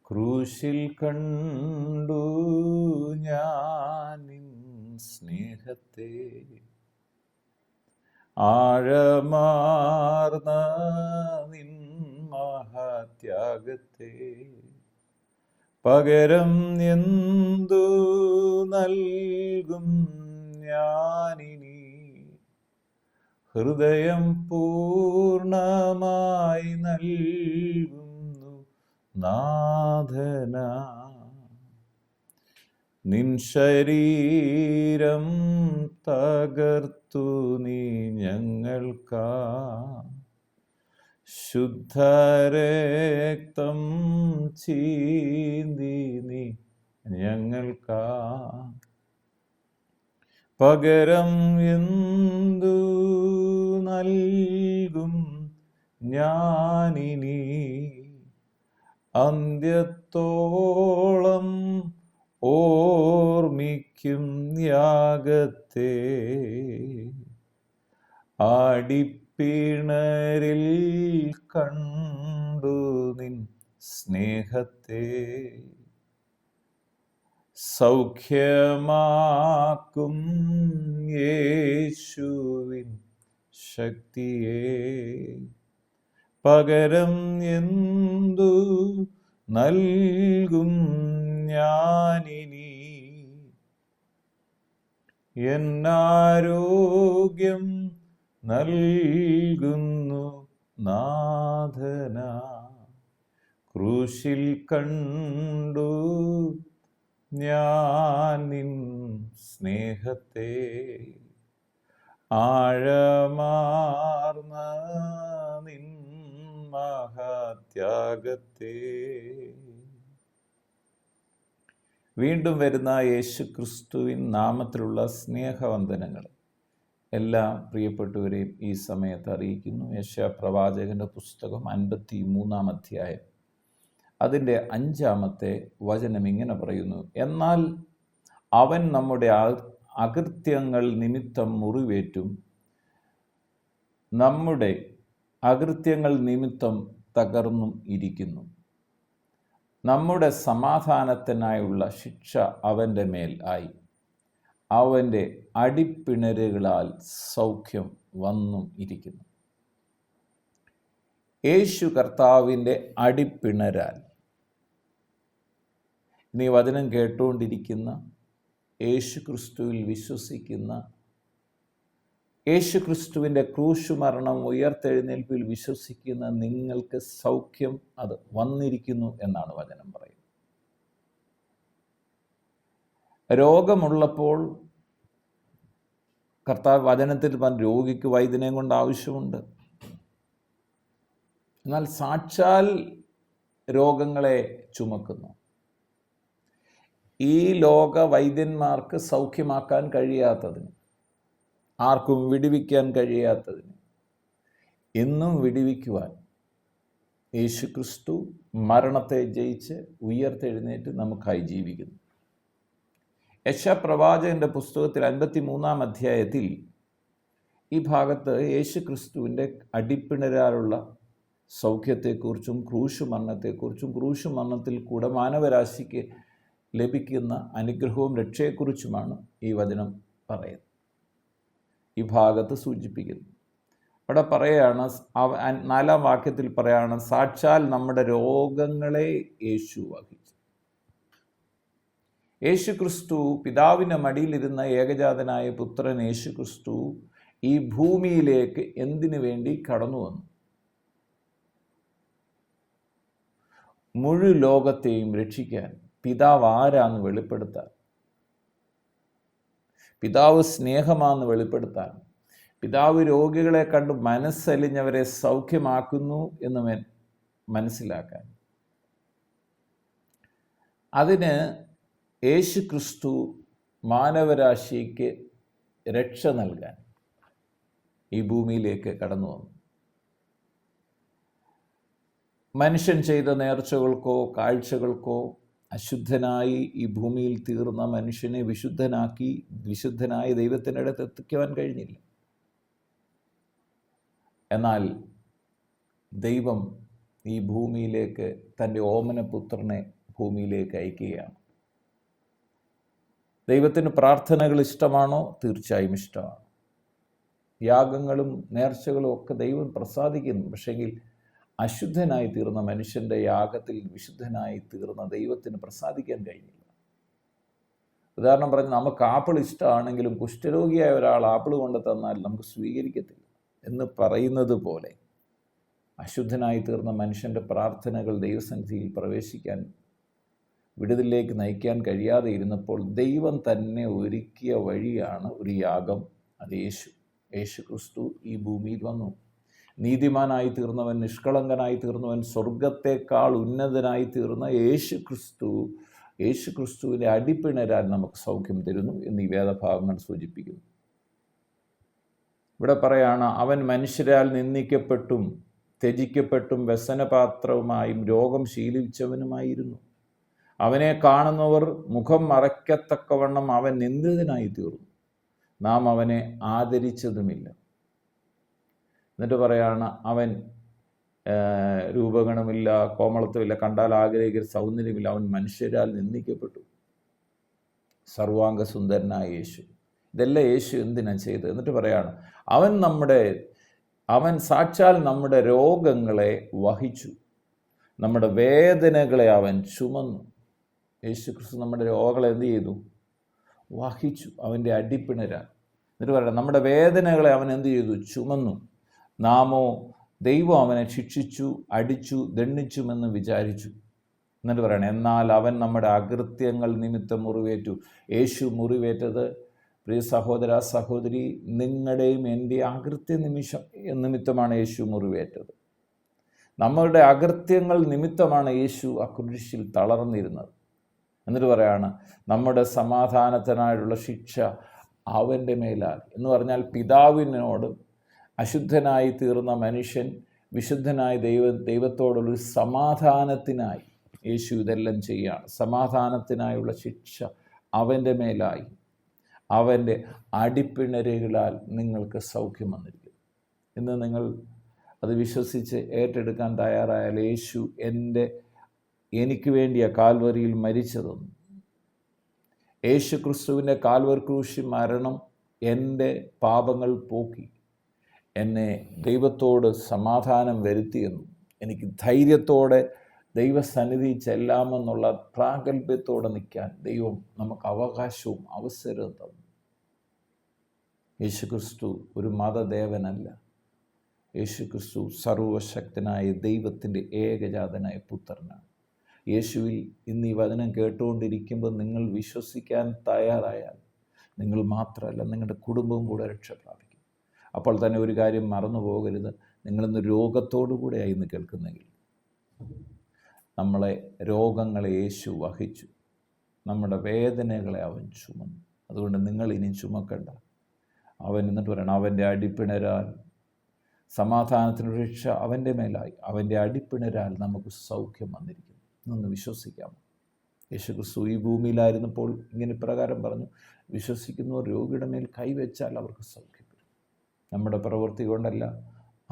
ക്രൂശിൽ കണ്ടു ഞാൻ നിൻ സ്നേഹത്തെ, ആഴമാർന്ന നിൻ മഹാത്യാഗത്തെ. പകരം എന്തു നൽകും ഞാനിനി, ഹൃദയം പൂർണ്ണമായി നൽകുന്നു നാഥന. നിൻ ശരീരം തകർത്തു നീ ഞങ്ങൾക്കാ, ശുദ്ധരക്തം ചീന്തി നീ ഞങ്ങൾക്കാ. പകരം എന്തു നൽകും ഞാനിനി, അന്ത്യത്തോളം ഓർമ്മിക്കും യാഗത്തെ. ആടിപ്പിണരിൽ കണ്ടു നിൻ സ്നേഹത്തെ, സൗഖ്യമാക്കും യേശുവിൻ ശക്തിയെ. പകരം എന്തു നൽകും ഞാനിനി, എന്നാരോഗ്യം നൽകുന്നു നാഥന. ക്രൂശിൽ കണ്ടു ഞാൻ നിൻ സ്നേഹത്തെ, ആഴമാർന്ന നിൻ മഹാത്യാഗത്തെ. വീണ്ടും വരുന്ന യേശു ക്രിസ്തുവിൻ നാമത്തിലുള്ള സ്നേഹവന്ദനങ്ങൾ എല്ലാ പ്രിയപ്പെട്ടവരെയും ഈ സമയത്ത് അറിയിക്കുന്നു. യെശയ്യാ പ്രവാചകന്റെ പുസ്തകം 53-ാം അധ്യായം അതിൻ്റെ 5-ാമത്തെ വചനം ഇങ്ങനെ പറയുന്നു: എന്നാൽ അവൻ നമ്മുടെ അകൃത്യങ്ങൾ നിമിത്തം മുറിവേറ്റും നമ്മുടെ അകൃത്യങ്ങൾ നിമിത്തം തകർന്നും ഇരിക്കുന്നു. നമ്മുടെ സമാധാനത്തിനായുള്ള ശിക്ഷ അവൻ്റെ മേൽ ആയി, അവൻ്റെ അടിപ്പിണരുകളാൽ സൗഖ്യം വന്നും ഇരിക്കുന്നു. യേശു കർത്താവിൻ്റെ അടിപ്പിണരാൽ നീ വചനം കേട്ടുകൊണ്ടിരിക്കുന്ന, യേശു ക്രിസ്തുവിൽ വിശ്വസിക്കുന്ന, യേശു ക്രിസ്തുവിൻ്റെ ക്രൂശുമരണം ഉയർത്തെഴുന്നേൽപ്പിൽ വിശ്വസിക്കുന്ന നിങ്ങൾക്ക് സൗഖ്യം അത് വന്നിരിക്കുന്നു എന്നാണ് വചനം പറയുന്നത്. രോഗമുള്ളപ്പോൾ കർത്താവ് വചനത്തിൽ പറഞ്ഞ രോഗിക്ക് വൈദ്യനെ കൊണ്ട് ആവശ്യമുണ്ട്. എന്നാൽ സാക്ഷാൽ രോഗങ്ങളെ ചുമക്കുന്നു. ഈ ലോക വൈദ്യന്മാർക്ക് സൗഖ്യമാക്കാൻ കഴിയാത്തതിന്, ആർക്കും വിടുവിക്കാൻ കഴിയാത്തതിന് എന്നും വിടുവിക്കുവാൻ യേശു ക്രിസ്തു മരണത്തെ ജയിച്ച് ഉയർത്തെഴുന്നേറ്റ് നമുക്കായി ജീവിക്കുന്നു. യെശയ്യാ പ്രവാചകന്റെ പുസ്തകത്തിൽ 53-ാം അധ്യായത്തിൽ ഈ ഭാഗത്ത് യേശു ക്രിസ്തുവിൻ്റെ അടിപ്പിണരാലുള്ള സൗഖ്യത്തെക്കുറിച്ചും ക്രൂശുമരണത്തെക്കുറിച്ചും ക്രൂശുമരണത്തിൽ കൂടെ മാനവരാശിക്ക് ലഭിക്കുന്ന അനുഗ്രഹവും രക്ഷയെക്കുറിച്ചുമാണ് ഈ വചനം പറയുന്നത്, ഈ ഭാഗത്ത് സൂചിപ്പിക്കുന്നു. അവിടെ പറയാണ്, 4-ാം വാക്യത്തിൽ പറയാണ്, സാക്ഷാൽ നമ്മുടെ രോഗങ്ങളെ യേശു വഹിച്ചു. യേശു ക്രിസ്തു പിതാവിൻ്റെ മടിയിലിരുന്ന ഏകജാതനായ പുത്രൻ യേശു ക്രിസ്തു ഈ ഭൂമിയിലേക്ക് എന്തിനു വേണ്ടി കടന്നു വന്നു? മുഴു ലോകത്തെയും രക്ഷിക്കാൻ. പിതാവ് ആരാന്ന് വെളിപ്പെടുത്താൻ, പിതാവ് സ്നേഹമാണെന്ന് വെളിപ്പെടുത്താൻ, പിതാവ് രോഗികളെ കണ്ട് മനസ്സലിഞ്ഞവരെ സൗഖ്യമാക്കുന്നു എന്ന് മനസ്സിലാക്കാൻ. അതിന് യേശു ക്രിസ്തു മാനവരാശിക്ക് രക്ഷ നൽകാൻ ഈ ഭൂമിയിലേക്ക് കടന്നു വന്നു. മനുഷ്യൻ ചെയ്ത നേർച്ചകൾക്കോ കാഴ്ചകൾക്കോ അശുദ്ധനായി ഈ ഭൂമിയിൽ തീർന്ന മനുഷ്യനെ വിശുദ്ധനായി ദൈവത്തിൻ്റെ അടുത്ത് എത്തിക്കുവാൻ കഴിഞ്ഞില്ല. എന്നാൽ ദൈവം ഈ ഭൂമിയിലേക്ക് തൻ്റെ ഓമനപുത്രനെ ഭൂമിയിലേക്ക് അയക്കുകയാണ്. ദൈവത്തിന് പ്രാർത്ഥനകൾ ഇഷ്ടമാണോ? തീർച്ചയായും ഇഷ്ടമാണ്. യാഗങ്ങളും നേർച്ചകളും ഒക്കെ ദൈവം പ്രസാദിക്കുന്നു. പക്ഷെങ്കിൽ അശുദ്ധനായി തീർന്ന മനുഷ്യൻ്റെ യാഗത്തിൽ വിശുദ്ധനായി തീർന്ന ദൈവത്തിന് പ്രസാദിക്കാൻ കഴിഞ്ഞില്ല. ഉദാഹരണം പറഞ്ഞ്, നമുക്ക് ആപ്പിൾ ഇഷ്ടമാണെങ്കിലും കുഷ്ഠരോഗിയായ ഒരാൾ ആപ്പിൾ കൊണ്ട് തന്നാൽ നമുക്ക് സ്വീകരിക്കത്തില്ല എന്ന് പറയുന്നത് പോലെ അശുദ്ധനായി തീർന്ന മനുഷ്യൻ്റെ പ്രാർത്ഥനകൾ ദൈവസന്നിധിയിൽ പ്രവേശിക്കാൻ, വിടുതലിലേക്ക് നയിക്കാൻ കഴിയാതെ ഇരുന്നപ്പോൾ ദൈവം തന്നെ ഒരുക്കിയ വഴിയാണ് ഒരു യാഗം. അത് യേശു ക്രിസ്തു ഈ ഭൂമിയിൽ വന്നു. നീതിമാനായി തീർന്നവൻ, നിഷ്കളങ്കനായി തീർന്നവൻ, സ്വർഗത്തെക്കാൾ ഉന്നതനായി തീർന്ന യേശു ക്രിസ്തുവിൻ്റെ അടിപ്പിണരാൻ നമുക്ക് സൗഖ്യം തരുന്നു എന്ന് ഈ വേദഭാഗങ്ങൾ സൂചിപ്പിക്കുന്നു. ഇവിടെ പറയാണ്, അവൻ മനുഷ്യരാൽ നിന്ദിക്കപ്പെട്ടും ത്യജിക്കപ്പെട്ടും വ്യസനപാത്രവുമായും രോഗം ശീലിച്ചവനുമായിരുന്നു. അവനെ കാണുന്നവർ മുഖം മറയ്ക്കത്തക്കവണ്ണം അവൻ നിന്ദിതനായി തീർന്നു. നാം അവനെ ആദരിച്ചതുമില്ല. എന്നിട്ട് പറയാണ്, അവൻ രൂപഗണമില്ല, കോമളത്വമില്ല, കണ്ടാൽ ആഗ്രഹിക്കുന്ന സൗന്ദര്യമില്ല, അവൻ മനുഷ്യരാൽ നിന്ദിക്കപ്പെട്ടു. സർവാംഗ സുന്ദരനായ യേശു. ഇതെല്ലാം യേശു എന്തിനാണ് ചെയ്തത്? എന്നിട്ട് പറയാണ്, അവൻ സാക്ഷാൽ നമ്മുടെ രോഗങ്ങളെ വഹിച്ചു, നമ്മുടെ വേദനകളെ അവൻ ചുമന്നു. യേശു ക്രിസ്തു നമ്മുടെ രോഗങ്ങളെ എന്ത് ചെയ്തു? വഹിച്ചു, അവൻ്റെ അടിപ്പിണരാൽ. എന്നിട്ട് പറയണം, നമ്മുടെ വേദനകളെ അവൻ എന്ത് ചെയ്തു? ചുമന്നു. നാമോ ദൈവം അവനെ ശിക്ഷിച്ചു, അടിച്ചു, ദണ്ഡിച്ചുമെന്ന് വിചാരിച്ചു. എന്നിട്ട് പറയണം, എന്നാൽ അവൻ നമ്മുടെ അകൃത്യങ്ങൾ നിമിത്തം മുറിവേറ്റു. യേശു മുറിവേറ്റത്, പ്രിയ സഹോദര സഹോദരി, നിങ്ങളുടെയും എൻ്റെ അകൃത്യ നിമിത്തമാണ് യേശു മുറിവേറ്റത്. നമ്മളുടെ അകൃത്യങ്ങൾ നിമിത്തമാണ് യേശു ആ കുരിശിൽ തളർന്നിരുന്നത്. എന്നിട്ട് പറയാണ്, നമ്മുടെ സമാധാനത്തിനായുള്ള ശിക്ഷ അവൻ്റെ മേലാൽ. എന്ന് പറഞ്ഞാൽ, പിതാവിനോട് അശുദ്ധനായി തീർന്ന മനുഷ്യൻ വിശുദ്ധനായ ദൈവത്തോടുള്ളൊരു സമാധാനത്തിനായി യേശു ഇതെല്ലാം ചെയ്യുകയാണ്. സമാധാനത്തിനായുള്ള ശിക്ഷ അവൻ്റെ മേലായി. അവൻ്റെ അടിപ്പിണരുകളാൽ നിങ്ങൾക്ക് സൗഖ്യം വന്നിരിക്കുന്നു. ഇന്ന് നിങ്ങൾ അത് വിശ്വസിച്ച് ഏറ്റെടുക്കാൻ തയ്യാറായാൽ, യേശു എനിക്ക് വേണ്ടിയ കാൽവരിയിൽ മരിച്ചതെന്നും യേശു ക്രിസ്തുവിൻ്റെ കാൽവർ ക്രൂശി മരണം എൻ്റെ പാപങ്ങൾ പോക്കി എന്നെ ദൈവത്തോട് സമാധാനം വരുത്തിയെന്നും എനിക്ക് ധൈര്യത്തോടെ ദൈവസന്നിധി ചെല്ലാമെന്നുള്ള പ്രാഗൽഭ്യത്തോടെ നിൽക്കാൻ ദൈവം നമുക്ക് അവകാശവും അവസരവും തന്നു. യേശുക്രിസ്തു ഒരു മതദേവനല്ല. യേശുക്രിസ്തു സർവശക്തനായ ദൈവത്തിൻ്റെ ഏകജാതനായ പുത്രനാണ്. യേശുവിൽ ഇന്ന് ഈ വചനം കേട്ടുകൊണ്ടിരിക്കുമ്പോൾ നിങ്ങൾ വിശ്വസിക്കാൻ തയ്യാറായാൽ നിങ്ങൾ മാത്രമല്ല, നിങ്ങളുടെ കുടുംബവും കൂടെ രക്ഷ പ്രാപിക്കും. അപ്പോൾ തന്നെ ഒരു കാര്യം മറന്നു പോകരുത്, നിങ്ങളിന്ന് രോഗത്തോടു കൂടെയായി ഇന്ന് കേൾക്കുന്നെങ്കിൽ, നമ്മളെ രോഗങ്ങളെ യേശു വഹിച്ചു, നമ്മുടെ വേദനകളെ അവൻ ചുമന്നു. അതുകൊണ്ട് നിങ്ങൾ ഇനി ചുമക്കണ്ട. അവൻ എന്നിട്ട് പറയണം, അവൻ്റെ അടിപ്പിണരാൽ സമാധാനത്തിന് രക്ഷ അവൻ്റെ മേലായി. അവൻ്റെ അടിപ്പിണരാൽ നമുക്ക് സൗഖ്യം വന്നിരിക്കുന്നു. എന്നൊന്ന് വിശ്വസിക്കാം. യേശുക്രിസ്തു ഈ ഭൂമിയിലായിരുന്നപ്പോൾ ഇങ്ങനെ പ്രകാരം പറഞ്ഞു, വിശ്വസിക്കുന്നവർ രോഗിയുടെ മേൽ കൈവച്ചാൽ അവർക്ക് സൗഖ്യം വരും. നമ്മുടെ പ്രവൃത്തി കൊണ്ടല്ല,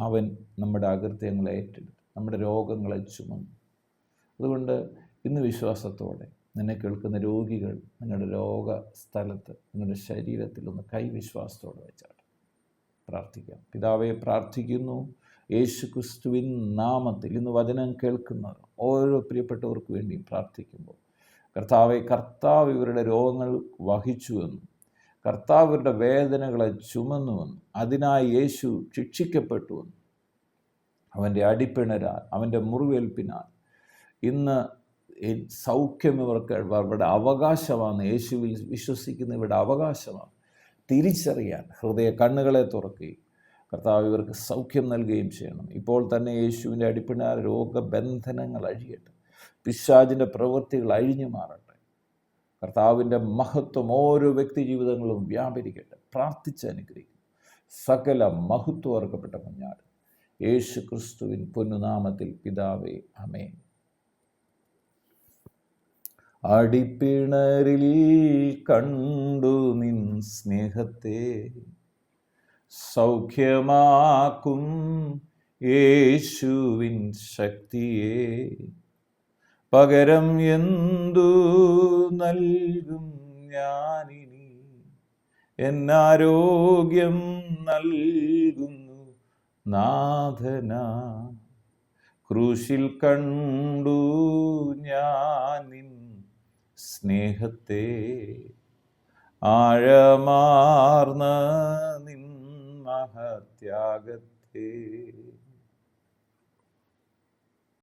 അവൻ നമ്മുടെ അകൃത്യങ്ങളെ ഏറ്റെടുത്തു, നമ്മുടെ രോഗങ്ങളെ ചുമന്നു. അതുകൊണ്ട് ഇന്ന് വിശ്വാസത്തോടെ നിന്നെ കേൾക്കുന്ന രോഗികൾ നിങ്ങളുടെ രോഗസ്ഥലത്ത്, നിങ്ങളുടെ ശരീരത്തിൽ ഒന്ന് കൈവിശ്വാസത്തോടെ വെച്ചാട്ടെ. പ്രാർത്ഥിക്കാം. പിതാവേ, പ്രാർത്ഥിക്കുന്നു യേശുക്രിസ്തുവിൻ നാമത്തിൽ ഇന്ന് വചനം കേൾക്കുന്നവർ ഓരോ പ്രിയപ്പെട്ടവർക്ക് വേണ്ടിയും പ്രാർത്ഥിക്കുമ്പോൾ, കർത്താവ് ഇവരുടെ രോഗങ്ങൾ വഹിച്ചുവെന്നും കർത്താവ് ഇവരുടെ വേദനകളെ ചുമന്നുവെന്നും അതിനായി യേശു ശിക്ഷിക്കപ്പെട്ടുവെന്നും അവൻ്റെ അടിപ്പിണരാൽ അവൻ്റെ മുറിവേൽപ്പിനാൽ ഇന്ന് സൗഖ്യം ഇവരുടെ അവകാശമാണ്. യേശുവിൽ വിശ്വസിക്കുന്ന ഇവരുടെ അവകാശമാണ്. തിരിച്ചറിയാൻ ഹൃദയ കണ്ണുകളെ തുറക്കുകയും കർത്താവ് ഇവർക്ക് സൗഖ്യം നൽകുകയും ചെയ്യണം. ഇപ്പോൾ തന്നെ യേശുവിൻ്റെ അടിപ്പിണരാൽ രോഗബന്ധനങ്ങൾ അഴിയട്ടെ, പിശാചിൻ്റെ പ്രവൃത്തികൾ അഴിഞ്ഞു മാറട്ടെ. കർത്താവിൻ്റെ മഹത്വം ഓരോ വ്യക്തി ജീവിതങ്ങളും വ്യാപരിക്കട്ടെ. പ്രാർത്ഥിച്ച് അനുഗ്രഹിക്കും. സകല മഹത്വം അർക്കപ്പെട്ട കുഞ്ഞാട് യേശു ക്രിസ്തുവിൻ പൊന്നുനാമത്തിൽ പിതാവേ, ആമേൻ. അടിപ്പിണരിൽ കണ്ടു നിൻ സ്നേഹത്തെ, സൗഖ്യമാക്കും യേശുവിൻ ശക്തിയെ പകരം എന്തു നൽകും ഞാനിനി? എന്നാരോഗ്യം നൽകുന്നു നാഥനാ. ക്രൂശിൽ കണ്ടു ഞാൻ നിൻ സ്നേഹത്തെ, ആഴമാർന്ന നിൻ മഹത്യാഗത്തെ.